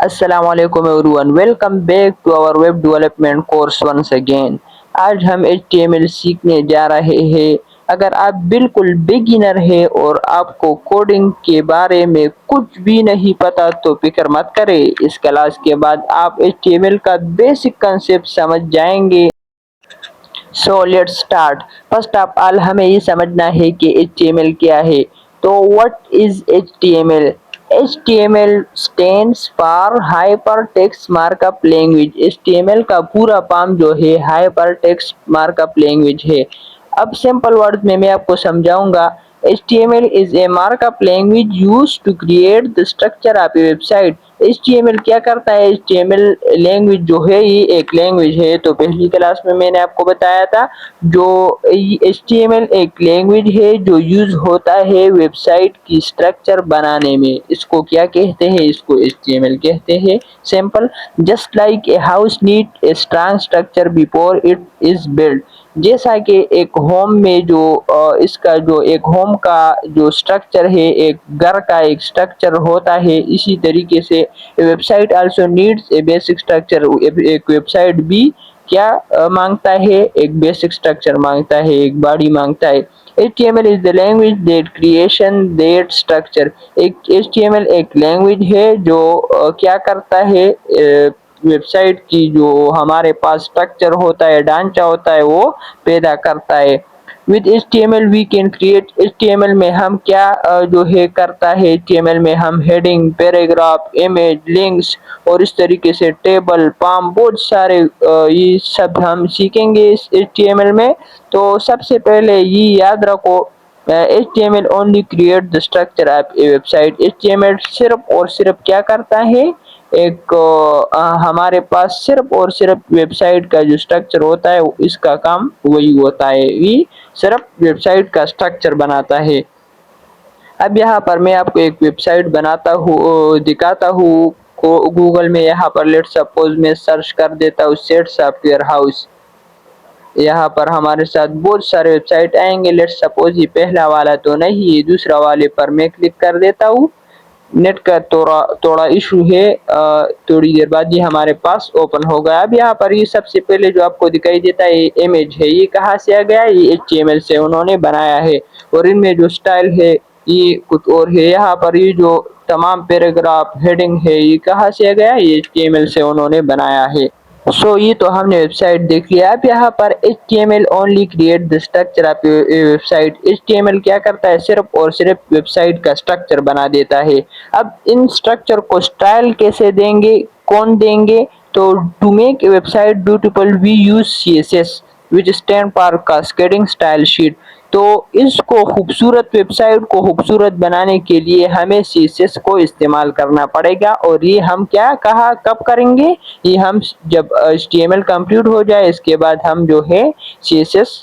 Assalamualaikum everyone, welcome back to our web development course once again। आज हम HTML सीखने जा रहे हैं। अगर आप बिल्कुल बिगिनर है और आपको कोडिंग के बारे में कुछ भी नहीं पता तो फिक्र मत करें, इस क्लास के बाद आप HTML का बेसिक कंसेप्ट समझ जाएंगे। So let's start. First of all हमें ये समझना है कि HTML क्या है। तो what is HTML? HTML stands for Hypertext Markup Language। HTML का पूरा फॉर्म जो है Hypertext Markup Language है। अब सिंपल वर्ड में मैं आपको समझाऊंगा। HTML is a markup language used to create the structure of a website। HTML क्या करता है? HTML लैंग्वेज जो है ये एक लैंग्वेज है। तो पहली क्लास में मैंने आपको बताया था जो HTML एक लैंग्वेज है जो यूज होता है वेबसाइट की स्ट्रक्चर बनाने में। इसको क्या कहते हैं? इसको HTML कहते हैं। Simple, just like a house need a strong structure before it is build. जैसा कि एक होम में जो इसका जो एक होम का जो स्ट्रक्चर है, एक घर का एक स्ट्रक्चर होता है, इसी तरीके से website also needs a basic structure. एक वेबसाइट भी क्या मांगता है? एक बेसिक स्ट्रक्चर मांगता है, एक बॉडी मांगता है। HTML is the language that creation that structure। एक HTML एक लैंग्वेज है जो क्या करता है? वेबसाइट की जो हमारे पास स्ट्रक्चर होता है, ढांचा होता है, वो पैदा करता है। With HTML we can create. HTML में हम क्या जो है करता है? HTML में हम हेडिंग, पैराग्राफ, इमेज, लिंक्स और इस तरीके से टेबल, फॉर्म, बहुत सारे ये सब हम सीखेंगे इस HTML में। तो सबसे पहले ये याद रखो, HTML only create the structure of A website. HTML सिर्फ और सिर्फ क्या करता है? एक हमारे पास सिर्फ और सिर्फ वेबसाइट का जो स्ट्रक्चर होता है इसका काम वही होता है। ये सिर्फ वेबसाइट का स्ट्रक्चर बनाता है। अब यहाँ पर मैं आपको एक वेबसाइट बनाता हूँ, दिखाता हूँ। गूगल में यहाँ पर लेट सपोज मैं सर्च कर देता हूँ सेट सॉफ्टवेयर हाउस। यहाँ पर हमारे साथ बहुत सारे वेबसाइट आएंगे। लेट सपोज ये पहला वाला तो नहीं है, दूसरा वाले पर मैं क्लिक कर देता हूँ। नेट का थोड़ा थोड़ा इशू है, थोड़ी देर बाद ये हमारे पास ओपन होगा। अब यहाँ पर ये सबसे पहले जो आपको दिखाई देता है ये इमेज है। ये कहाँ से आ गया? ये HTML से उन्होंने बनाया है। और इनमें जो स्टाइल है ये कुछ और है। यहाँ पर ये जो तमाम पैराग्राफ, हेडिंग है, ये कहाँ से आ गया? ये HTML से उन्होंने बनाया है। ये तो हमने वेबसाइट देख लिया। अब यहाँ पर HTML only create the structure of website. HTML क्या करता है? सिर्फ और सिर्फ वेबसाइट का स्ट्रक्चर बना देता है। अब इन स्ट्रक्चर को स्टाइल कैसे देंगे? कौन देंगे? तो to make a website beautiful we use CSS which stand for cascading style sheet. तो इसको खूबसूरत वेबसाइट को खूबसूरत बनाने के लिए हमें CSS को इस्तेमाल करना पड़ेगा। और ये हम क्या कहा कब करेंगे? ये हम जब HTML कंप्लीट हो जाए इसके बाद हम जो है CSS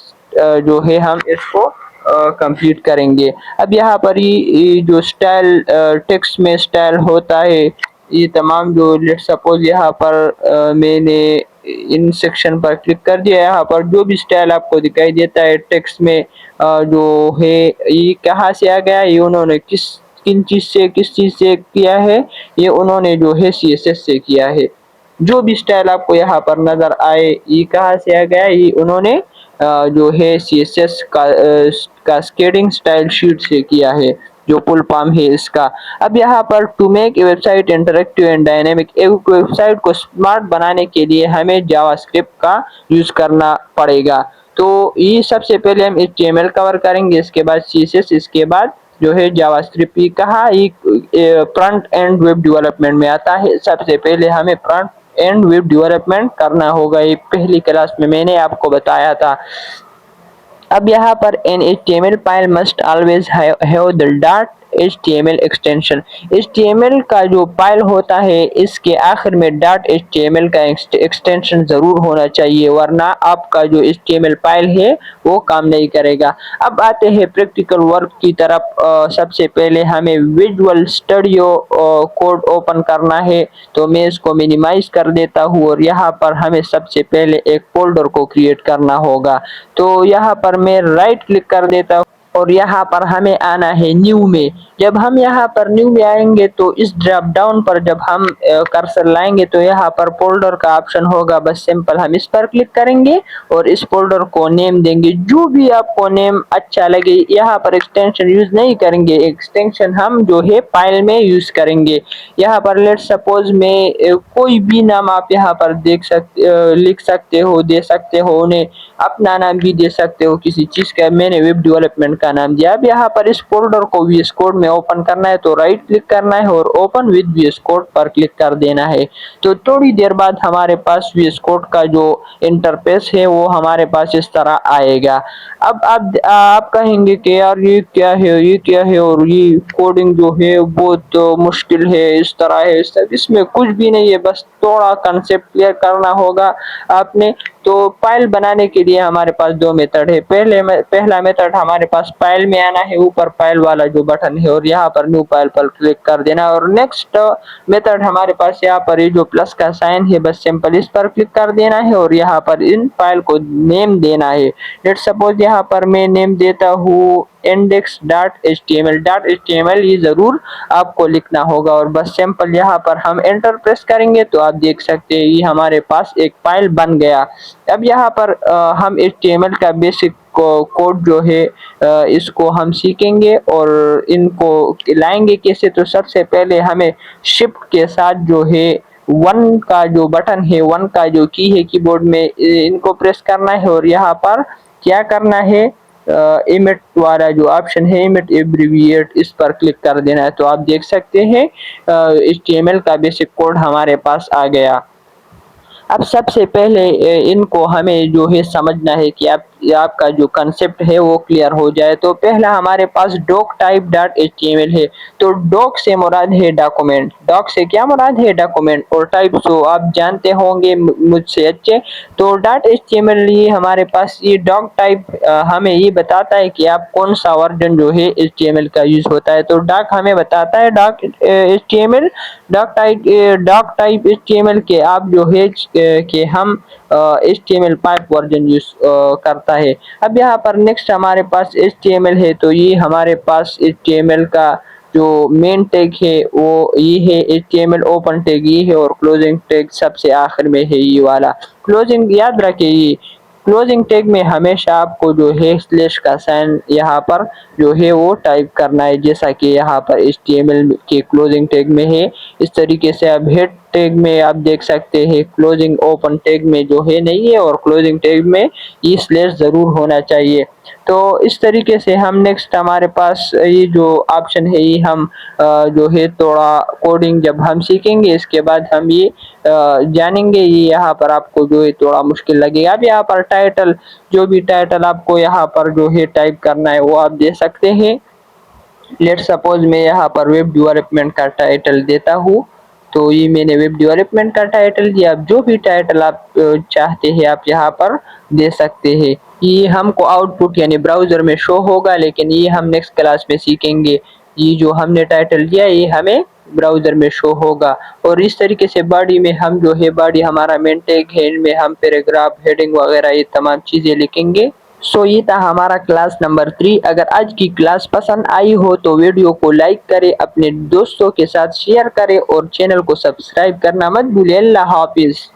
जो है हम इसको कंप्लीट करेंगे। अब यहाँ पर ये जो स्टाइल टेक्स्ट में स्टाइल होता है, ये तमाम जो लेट सपोज यहाँ पर मैंने इन सेक्शन पर क्लिक कर दिया। यहाँ पर जो भी स्टाइल आपको दिखाई देता है टेक्स्ट में जो है ये कहाँ से आ गया? ये उन्होंने किस चीज से किया है? ये उन्होंने जो है CSS से किया है। जो भी स्टाइल आपको यहाँ पर नजर आए ये कहाँ से आ गया? ये उन्होंने जो है CSS का कास्केडिंग स्टाइल शीट से किया है, जो फुल फॉर्म है इसका। अब यहाँ पर to make a website interactive and dynamic. एक वेबसाइट को स्मार्ट बनाने के लिए हमें जावास्क्रिप्ट का यूज करना पड़ेगा। तो ये सबसे पहले हम HTML कवर करेंगे, इसके बाद CSS, इसके बाद जो है जावास्क्रिप्ट। ये कहा ये फ्रंट एंड वेब डेवलपमेंट में आता है। सबसे पहले हमें फ्रंट एंड वेब डेवलपमेंट करना होगा। ये पहली क्लास में मैंने आपको बताया था। अब यहाँ पर an HTML file must always have the dot HTML extension. HTML का जो फाइल होता है इसके आखिर में डॉट HTML का एक्सटेंशन जरूर होना चाहिए, वरना आपका जो HTML फाइल है वो काम नहीं करेगा। अब आते हैं प्रैक्टिकल वर्क की तरफ। सबसे पहले हमें विजुअल स्टूडियो कोड ओपन करना है। तो मैं इसको मिनिमाइज कर देता हूँ और यहाँ पर हमें सबसे पहले एक फोल्डर को क्रिएट करना होगा। तो यहाँ पर मैं राइट क्लिक कर देता हूँ। और यहाँ पर हमें आना है न्यू में। जब हम यहाँ पर न्यू में आएंगे तो इस ड्रॉप डाउन पर जब हम कर्सर लाएंगे तो यहाँ पर फोल्डर का ऑप्शन होगा, बस सिंपल हम इस पर क्लिक करेंगे और इस फोल्डर को नेम देंगे जो भी आपको नेम अच्छा लगे। यहाँ पर एक्सटेंशन यूज नहीं करेंगे, एक्सटेंशन हम जो है फाइल में यूज करेंगे। यहाँ पर लेट सपोज में कोई भी नाम आप यहाँ पर लिख सकते हो, दे सकते हो, उन्हें अपना नाम भी दे सकते हो किसी चीज का। मैंने वेब डेवलपमेंट का नाम दिया। अब यहाँ पर इस फोल्डर को VS कोड में ओपन करना है तो राइट क्लिक करना है और ओपन विद VS कोड पर क्लिक कर देना है। तो थोड़ी देर बाद हमारे पास VS कोड का जो इंटरफेस है वो हमारे पास इस तरह आएगा। अब आप कहेंगे कि यार ये क्या है, ये क्या है, और ये कोडिंग जो है बहुत तो मुश्किल है, इस तरह है, इसमें कुछ भी नहीं है, बस थोड़ा कंसेप्ट क्लियर करना होगा आपने। तो फाइल बनाने के लिए हमारे पास दो मेथड है। पहला मेथड हमारे पास फाइल में आना है, ऊपर फाइल वाला जो बटन है और यहाँ पर न्यू फाइल पर क्लिक कर देना। और नेक्स्ट मेथड हमारे पास यहाँ पर ये जो प्लस का साइन है, बस सिंपल इस पर क्लिक कर देना है और यहाँ पर इन फाइल को नेम देना है। लेट्स सपोज यहाँ पर मैं नेम देता हूँ index.html। ये जरूर आपको लिखना होगा और बस सिंपल यहाँ पर हम एंटर प्रेस करेंगे तो आप देख सकते हैं ये हमारे पास एक फाइल बन गया। अब यहाँ पर हम HTML का बेसिक कोड जो है इसको हम सीखेंगे और इनको लाएंगे कैसे। तो सबसे पहले हमें शिफ्ट के साथ जो है वन का जो बटन है, वन का जो की है कीबोर्ड में, इनको प्रेस करना है और यहाँ पर क्या करना है, इमिट वाला जो ऑप्शन है, इमिट एब्रिविएट, इस पर क्लिक कर देना है। तो आप देख सकते हैं HTML का बेसिक कोड हमारे पास आ गया। अब सबसे पहले इनको हमें जो है समझना है कि आपका जो कंसेप्ट है वो क्लियर हो जाए। तो पहला हमारे पास डॉक टाइप डॉट HTML है। तो डॉक से मुराद है डॉक्यूमेंट, डॉक से क्या मुराद है, डॉक्यूमेंट, और टाइप तो आप जानते होंगे मुझसे अच्छे। तो डॉट HTML ये हमारे पास ये डॉक टाइप हमें ये बताता है कि आप कौन सा वर्जन जो है HTML का यूज होता है। तो डॉक हमें बताता है doc HTML, doc type HTML के आप जो है कि हम HTML5 वर्जन यूज करता है। अब यहाँ पर नेक्स्ट हमारे पास HTML है। तो ये हमारे पास HTML का जो मेन टैग है वो ये है, HTML ओपन टैग ये है और क्लोजिंग टैग सबसे आखिर में है ये वाला। क्लोजिंग याद रखिए, ये क्लोजिंग टैग में हमेशा आपको जो है स्लैश का साइन यहाँ पर जो है वो टाइप करना है, जैसा कि यहाँ पर HTML के क्लोजिंग टैग में है। इस तरीके से अब हेड टैग में आप देख सकते हैं, क्लोजिंग ओपन टैग में जो है नहीं है और क्लोजिंग टैग में ये स्लैश जरूर होना चाहिए। तो इस तरीके से हम नेक्स्ट हमारे पास ये जो ऑप्शन है ये हम जो है थोड़ा कोडिंग जब हम सीखेंगे इसके बाद हम ये जानेंगे। ये यहाँ पर आपको जो है थोड़ा मुश्किल लगेगा। अब यहाँ पर टाइटल, जो भी टाइटल आपको यहाँ पर जो है टाइप करना है वो आप दे सकते हैं। लेट सपोज मैं यहाँ पर वेब डेवलपमेंट का टाइटल देता हूँ। तो ये मैंने वेब डेवलपमेंट का टाइटल दिया। अब जो भी टाइटल आप चाहते हैं आप यहाँ पर दे सकते हैं। ये हमको आउटपुट यानी ब्राउजर में शो होगा, लेकिन ये हम नेक्स्ट क्लास में सीखेंगे। ये जो हमने टाइटल दिया ये हमें ब्राउजर में शो होगा। और इस तरीके से बॉडी में हम जो है, बॉडी हमारा मेन टैग है, इनमें हम पैराग्राफ, हेडिंग वगैरह ये तमाम चीजें लिखेंगे। सो ये था हमारा क्लास नंबर 3। अगर आज की क्लास पसंद आई हो तो वीडियो को लाइक करें, अपने दोस्तों के साथ शेयर करें और चैनल को सब्सक्राइब करना मत भूलिए। अल्लाह हाफिज।